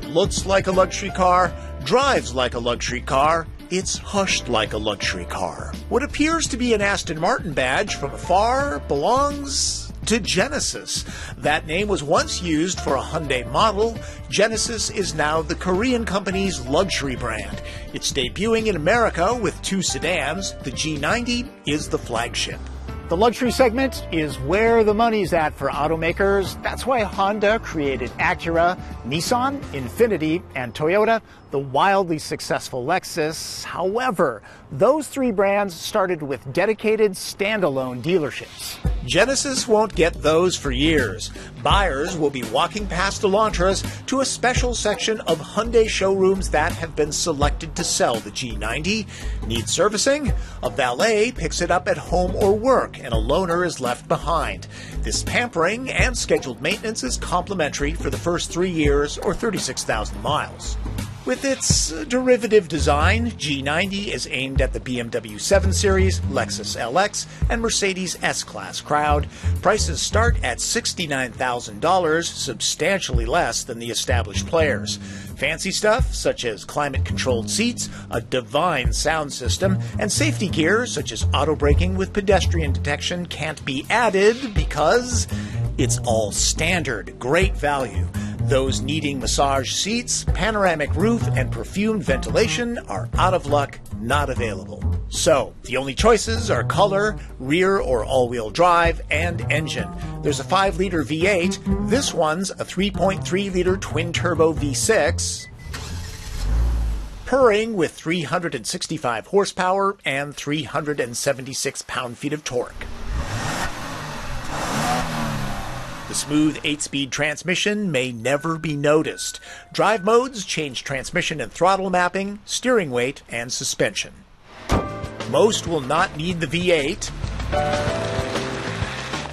It looks like a luxury car, drives like a luxury car, it's hushed like a luxury car. What appears to be an Aston Martin badge from afar belongs to Genesis. That name was once used for a Hyundai model. Genesis is now the Korean company's luxury brand. It's debuting in America with 2 sedans. The G90 is the flagship. The luxury segment is where the money's at for automakers. That's why Honda created Acura, Nissan, Infiniti, and Toyota, the wildly successful Lexus. However, those 3 brands started with dedicated standalone dealerships. Genesis won't get those for years. Buyers will be walking past Elantras to a special section of Hyundai showrooms that have been selected to sell the G90. Need servicing? A valet picks it up at home or work, and a loaner is left behind. This pampering and scheduled maintenance is complimentary for the first 3 years or 36,000 miles. With its derivative design, G90 is aimed at the BMW 7 Series, Lexus LX, and Mercedes S-Class crowd. Prices start at $69,000, substantially less than the established players. Fancy stuff, such as climate-controlled seats, a divine sound system, and safety gear, such as auto-braking with pedestrian detection, can't be added because it's all standard. Great value. Those needing massage seats, panoramic roof, and perfumed ventilation are out of luck, not available. So, the only choices are color, rear or all-wheel drive, and engine. There's a 5-liter V8. This one's a 3.3-liter twin-turbo V6, purring with 365 horsepower and 376 pound-feet of torque. The smooth 8-speed transmission may never be noticed. Drive modes change transmission and throttle mapping, steering weight, and suspension. Most will not need the V8.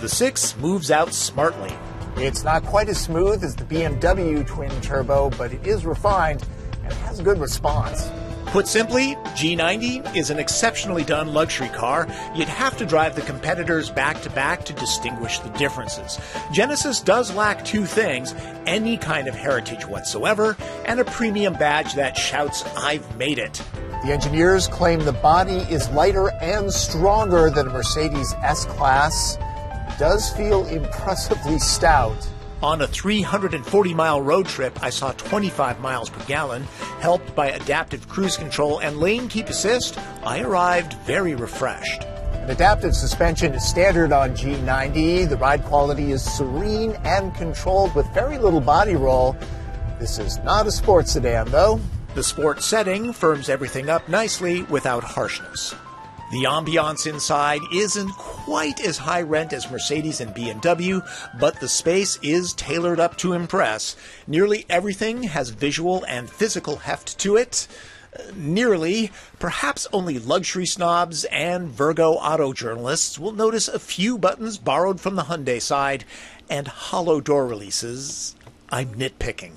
The 6 moves out smartly. It's not quite as smooth as the BMW twin-turbo, but it is refined and has a good response. Put simply, G90 is an exceptionally done luxury car. You'd have to drive the competitors back-to-back to distinguish the differences. Genesis does lack 2 things: any kind of heritage whatsoever, and a premium badge that shouts, "I've made it." The engineers claim the body is lighter and stronger than a Mercedes S-Class. It does feel impressively stout. On a 340-mile road trip, I saw 25 miles per gallon. Helped by adaptive cruise control and lane keep assist, I arrived very refreshed. An adaptive suspension is standard on G90. The ride quality is serene and controlled with very little body roll. This is not a sports sedan, though. The sport setting firms everything up nicely without harshness. The ambiance inside isn't quite as high rent as Mercedes and BMW, but the space is tailored up to impress. Nearly everything has visual and physical heft to it. Nearly. Perhaps only luxury snobs and Virgo auto journalists will notice a few buttons borrowed from the Hyundai side and hollow door releases. I'm nitpicking.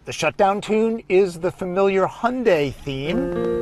The shutdown tune is the familiar Hyundai theme.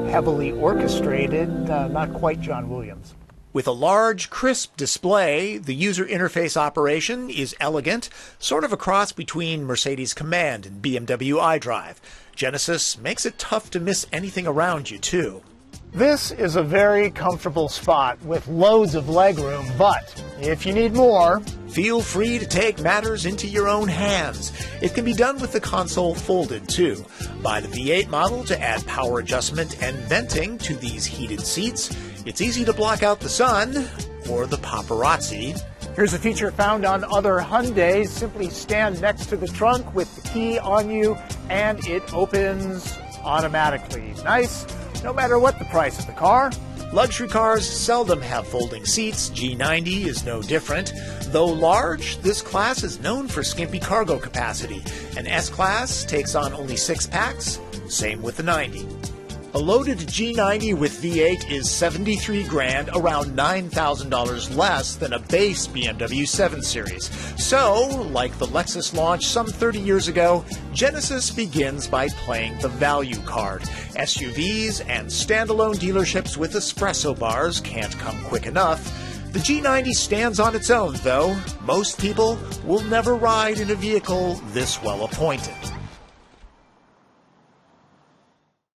Heavily orchestrated, not quite John Williams. With a large, crisp display, the user interface operation is elegant, sort of a cross between Mercedes Command and BMW iDrive. Genesis makes it tough to miss anything around you, too. This is a very comfortable spot with loads of legroom, but if you need more, feel free to take matters into your own hands. It can be done with the console folded, too. Buy the V8 model to add power adjustment and venting to these heated seats. It's easy to block out the sun or the paparazzi. Here's a feature found on other Hyundais. Simply stand next to the trunk with the key on you, and it opens automatically. Nice, no matter what the price of the car. Luxury cars seldom have folding seats. G90 is no different. Though large, this class is known for skimpy cargo capacity. An S-Class takes on only 6 packs, same with the 90. A loaded G90 with V8 is $73,000, around $9,000 less than a base BMW 7 Series. So, like the Lexus launch some 30 years ago, Genesis begins by playing the value card. SUVs and standalone dealerships with espresso bars can't come quick enough. The G90 stands on its own, though. Most people will never ride in a vehicle this well appointed.